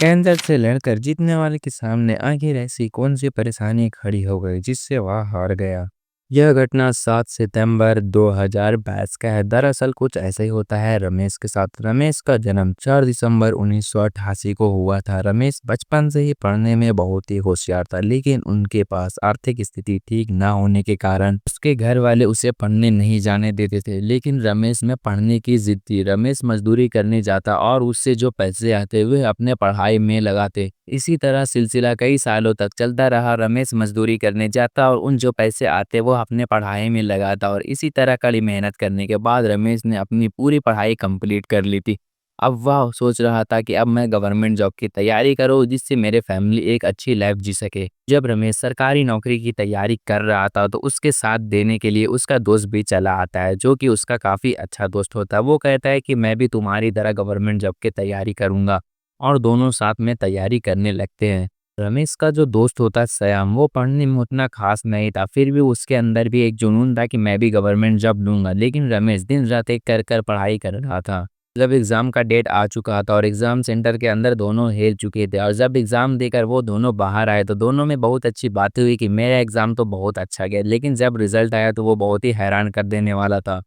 Cancer से लड़कर जीतने वाले के सामने आखिर ऐसी कौन सी परेशानी खड़ी हो गई जिससे वह हार गया। यह घटना 7 सितंबर 2022 का है। दरअसल कुछ ऐसा ही होता है रमेश के साथ। रमेश का जन्म 4 दिसंबर 1988 को हुआ था। रमेश बचपन से ही पढ़ने में बहुत ही होशियार था, लेकिन उनके पास आर्थिक स्थिति ठीक ना होने के कारण उसके घर वाले उसे पढ़ने नहीं जाने देते थे। लेकिन रमेश में पढ़ने की जिद थी। रमेश मजदूरी करने जाता और उससे जो पैसे आते वे अपने पढ़ाई में लगाते। इसी तरह सिलसिला कई सालों तक चलता रहा। रमेश मजदूरी करने जाता और उन जो पैसे आते वो अपने पढ़ाई में लगाता, और इसी तरह कड़ी मेहनत करने के बाद रमेश ने अपनी पूरी पढ़ाई कंप्लीट कर ली थी। अब वह सोच रहा था कि अब मैं गवर्नमेंट जॉब की तैयारी करूं जिससे मेरे फैमिली एक अच्छी लाइफ जी सके। जब रमेश सरकारी नौकरी की तैयारी कर रहा था तो उसके साथ देने के लिए उसका दोस्त भी चला आता है, जो कि उसका काफ़ी अच्छा दोस्त होता है। वो कहता है कि मैं भी तुम्हारी तरह गवर्नमेंट जॉब की तैयारी करूंगा, और दोनों साथ में तैयारी करने लगते हैं। रमेश का जो दोस्त होता है श्याम, वो पढ़ने में उतना खास नहीं था, फिर भी उसके अंदर भी एक जुनून था कि मैं भी गवर्नमेंट जॉब लूंगा। लेकिन रमेश दिन रात एक कर कर पढ़ाई कर रहा था। जब एग्ज़ाम का डेट आ चुका था और एग्ज़ाम सेंटर के अंदर दोनों हिल चुके थे, और जब एग्ज़ाम देकर वो दोनों बाहर आए तो दोनों में बहुत अच्छी बातें हुई कि मेरा एग्ज़ाम तो बहुत अच्छा गया। लेकिन जब रिजल्ट आया तो वो बहुत ही हैरान कर देने वाला था,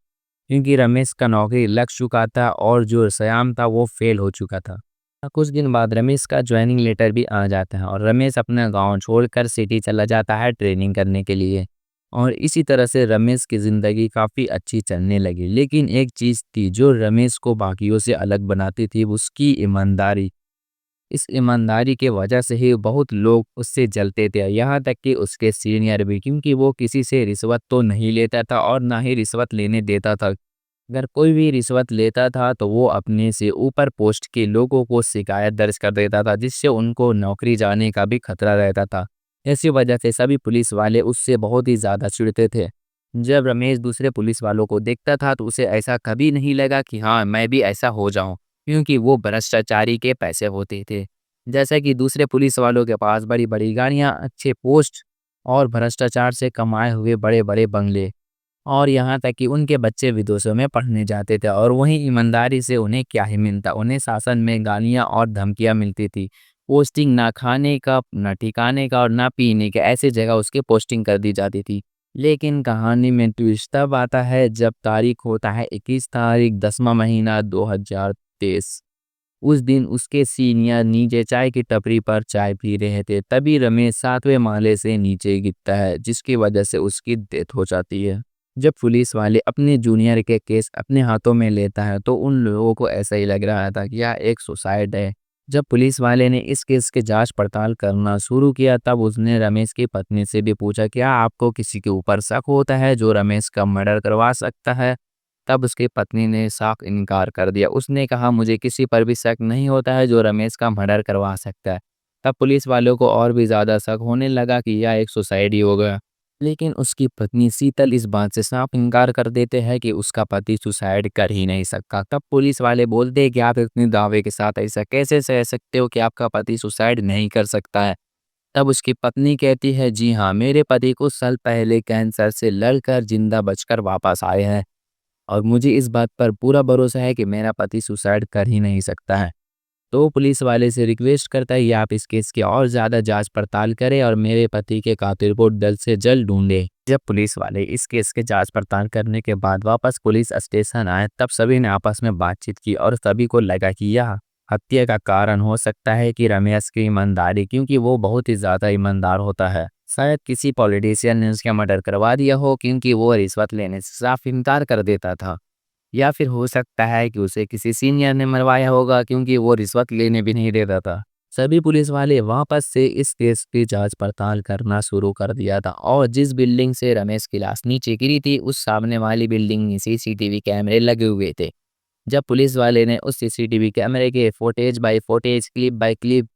क्योंकि रमेश का नौकरी लग चुका था और जो श्याम था वो फेल हो चुका था। कुछ दिन बाद रमेश का ज्वाइनिंग लेटर भी आ जाता है और रमेश अपना गांव छोड़कर सिटी चला जाता है ट्रेनिंग करने के लिए। और इसी तरह से रमेश की ज़िंदगी काफ़ी अच्छी चलने लगी। लेकिन एक चीज़ थी जो रमेश को बाकियों से अलग बनाती थी, उसकी ईमानदारी। इस ईमानदारी की वजह से ही बहुत लोग उससे जलते थे, यहाँ तक कि उसके सीनियर भी, क्योंकि वो किसी से रिश्वत तो नहीं लेता था और ना ही रिश्वत लेने देता था। अगर कोई भी रिश्वत लेता था तो वो अपने से ऊपर पोस्ट के लोगों को शिकायत दर्ज कर देता था, जिससे उनको नौकरी जाने का भी खतरा रहता था। इसी वजह से सभी पुलिस वाले उससे बहुत ही ज़्यादा चिढ़ते थे। जब रमेश दूसरे पुलिस वालों को देखता था तो उसे ऐसा कभी नहीं लगा कि हाँ मैं भी ऐसा हो जाऊं, क्योंकि वो भ्रष्टाचारी के पैसे होते थे। जैसा कि दूसरे पुलिस वालों के पास बड़ी बड़ी गाड़ियां, अच्छे पोस्ट और भ्रष्टाचार से कमाए हुए बड़े बड़े बंगले, और यहाँ तक कि उनके बच्चे विदेशों में पढ़ने जाते थे। और वहीं ईमानदारी से उन्हें क्या ही मिलता, उन्हें शासन में गालियाँ और धमकियाँ मिलती थी। पोस्टिंग ना खाने का, ना ठिकाने का और ना पीने के, ऐसी जगह उसकी पोस्टिंग कर दी जाती थी। लेकिन कहानी में ट्विस्ट तब आता है जब तारीख होता है 21 तारीख 10वां महीना 2023। उस दिन उसके सीनियर नीचे चाय की टपरी पर चाय पी रहे थे। तभी रमेश 7वें माले से नीचे गिरता है, जिसकी वजह से उसकी डेथ हो जाती है। जब पुलिस वाले अपने जूनियर के केस अपने हाथों में लेता है तो उन लोगों को ऐसा ही लग रहा था कि यह एक सुसाइड है। जब पुलिस वाले ने इस केस की जांच पड़ताल करना शुरू किया तब उसने रमेश की पत्नी से भी पूछा, क्या आपको किसी के ऊपर शक होता है जो रमेश का मर्डर करवा सकता है? तब उसकी पत्नी ने साफ इनकार कर दिया। उसने कहा, मुझे किसी पर भी शक नहीं होता है जो रमेश का मर्डर करवा सकता है। तब पुलिस वालों को और भी ज़्यादा शक होने लगा कि यह एक सुसाइड ही होगा। लेकिन उसकी पत्नी शीतल इस बात से साफ इनकार कर देते हैं कि उसका पति सुसाइड कर ही नहीं सकता। तब पुलिस वाले बोलते हैं कि आप इतने दावे के साथ ऐसा कैसे कह सकते हो कि आपका पति सुसाइड नहीं कर सकता है? तब उसकी पत्नी कहती है, जी हाँ, मेरे पति कुछ साल पहले कैंसर से लड़कर जिंदा बचकर वापस आए हैं, और मुझे इस बात पर पूरा भरोसा है कि मेरा पति सुसाइड कर ही नहीं सकता है। तो पुलिस वाले से रिक्वेस्ट करता है कि आप इस केस की और ज़्यादा जांच पड़ताल करें और मेरे पति के कातिल को जल्द से जल्द ढूंढें। जब पुलिस वाले इस केस के जांच पड़ताल करने के बाद वापस पुलिस स्टेशन आए तब सभी ने आपस में बातचीत की और सभी को लगा कि यह हत्या का कारण हो सकता है कि रमेश की ईमानदारी, क्योंकि वो बहुत ही ज़्यादा ईमानदार होता है। शायद किसी पॉलिटिशियन ने उसका मर्डर करवा दिया हो, क्योंकि वो रिश्वत लेने से साफ इनकार कर देता था। या फिर हो सकता है कि उसे किसी सीनियर ने मरवाया होगा, क्योंकि वो रिश्वत लेने भी नहीं देता था। सभी पुलिस वाले वापस से इस केस की जांच पड़ताल करना शुरू कर दिया था, और जिस बिल्डिंग से रमेश की लाश नीचे गिरी थी उस सामने वाली बिल्डिंग में सीसीटीवी कैमरे लगे हुए थे। जब पुलिस वाले ने उस सीसीटीवी कैमरे के footage by footage, clip by clip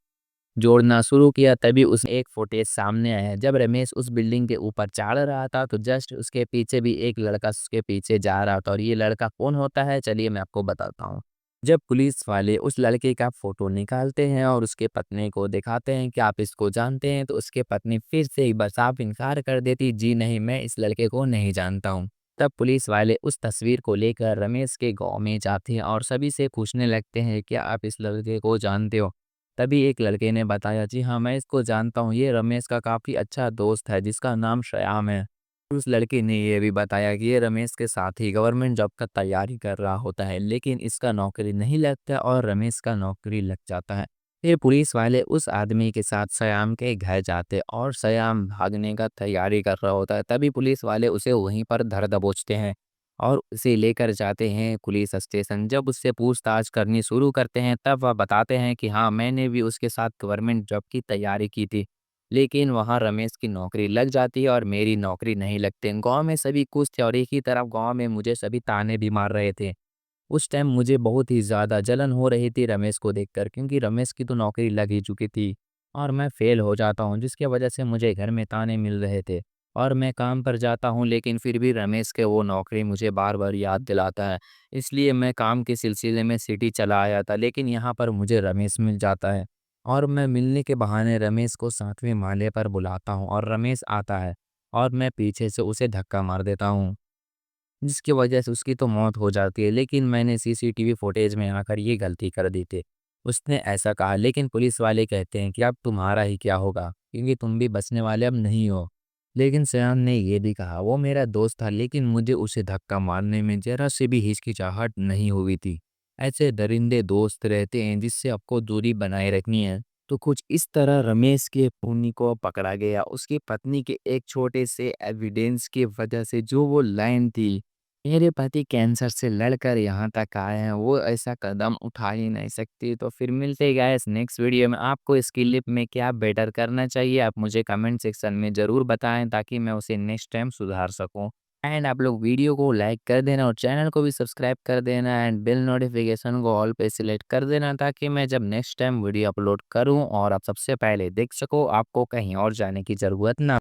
जोड़ना शुरू किया तभी उस एक फुटेज सामने आया। जब रमेश उस बिल्डिंग के ऊपर चढ़ रहा था तो जस्ट उसके पीछे भी एक लड़का उसके पीछे जा रहा था, और ये लड़का कौन होता है चलिए मैं आपको बताता हूँ। जब पुलिस वाले उस लड़के का फोटो निकालते हैं और उसके पत्नी को दिखाते हैं कि आप इसको जानते हैं, तो उसके पत्नी फिर से एक बार साफ इनकार कर देती, जी नहीं, मैं इस लड़के को नहीं जानता हूँ। तब पुलिस वाले उस तस्वीर को लेकर रमेश के गांव में जाते हैं और सभी से पूछने लगते हैं, क्या आप इस लड़के को जानते हो? तभी एक लड़के ने बताया, जी हाँ, मैं इसको जानता हूँ, ये रमेश का काफ़ी अच्छा दोस्त है जिसका नाम श्याम है। उस लड़के ने ये भी बताया कि ये रमेश के साथ ही गवर्नमेंट जॉब का तैयारी कर रहा होता है, लेकिन इसका नौकरी नहीं लगता और रमेश का नौकरी लग जाता है। फिर पुलिस वाले उस आदमी के साथ श्याम के घर जाते और श्याम भागने का तैयारी कर रहा होता है। तभी पुलिस वाले उसे वहीं पर धर दबोचते हैं और उसे लेकर जाते हैं पुलिस स्टेशन। जब उससे पूछताछ करनी शुरू करते हैं तब वह बताते हैं कि हाँ, मैंने भी उसके साथ गवर्नमेंट जॉब की तैयारी की थी, लेकिन वहाँ रमेश की नौकरी लग जाती है और मेरी नौकरी नहीं लगती। गाँव में सभी खुश थे और एक ही तरफ गाँव में मुझे सभी ताने भी मार रहे थे। उस टाइम मुझे बहुत ही ज़्यादा जलन हो रही थी रमेश को देखकर, क्योंकि रमेश की तो नौकरी लग ही चुकी थी और मैं फ़ेल हो जाता हूँ, जिसकी वजह से मुझे घर में ताने मिल रहे थे और मैं काम पर जाता हूँ, लेकिन फिर भी रमेश के वो नौकरी मुझे बार-बार याद दिलाता है। इसलिए मैं काम के सिलसिले में सिटी चला आया था, लेकिन यहाँ पर मुझे रमेश मिल जाता है और मैं मिलने के बहाने रमेश को 7वें माले पर बुलाता हूँ और रमेश आता है और मैं पीछे से उसे धक्का मार देता हूँ, जिसकी वजह से उसकी तो मौत हो जाती है, लेकिन मैंने सीसीटीवी फुटेज में आकर ये गलती कर दी थी। उसने ऐसा कहा, लेकिन पुलिस वाले कहते हैं कि अब तुम्हारा ही क्या होगा, क्योंकि तुम भी बचने वाले अब नहीं हो। लेकिन सयान ने ये भी कहा, वो मेरा दोस्त था, लेकिन मुझे उसे धक्का मारने में ज़रा से भी हिचकिचाहट नहीं हुई थी। ऐसे दरिंदे दोस्त रहते हैं जिससे आपको दूरी बनाए रखनी है। तो कुछ इस तरह रमेश के खूनी को पकड़ा गया। उसकी पत्नी के एक छोटे से एविडेंस की वजह से जो वो लाइन थी, मेरे पति कैंसर से लड़कर यहाँ तक आए हैं, वो ऐसा कदम उठा ही नहीं सकती। तो फिर मिलते हैं गाइस नेक्स्ट वीडियो में। आपको इस क्लिप में क्या बेटर करना चाहिए, आप मुझे कमेंट सेक्शन में ज़रूर बताएं ताकि मैं उसे नेक्स्ट टाइम सुधार सकूं। एंड आप लोग वीडियो को लाइक कर देना और चैनल को भी सब्सक्राइब कर देना एंड बेल नोटिफिकेशन को ऑल पे सिलेक्ट कर देना, ताकि मैं जब नेक्स्ट टाइम वीडियो अपलोड करूं और आप सबसे पहले देख सको, आपको कहीं और जाने की ज़रूरत ना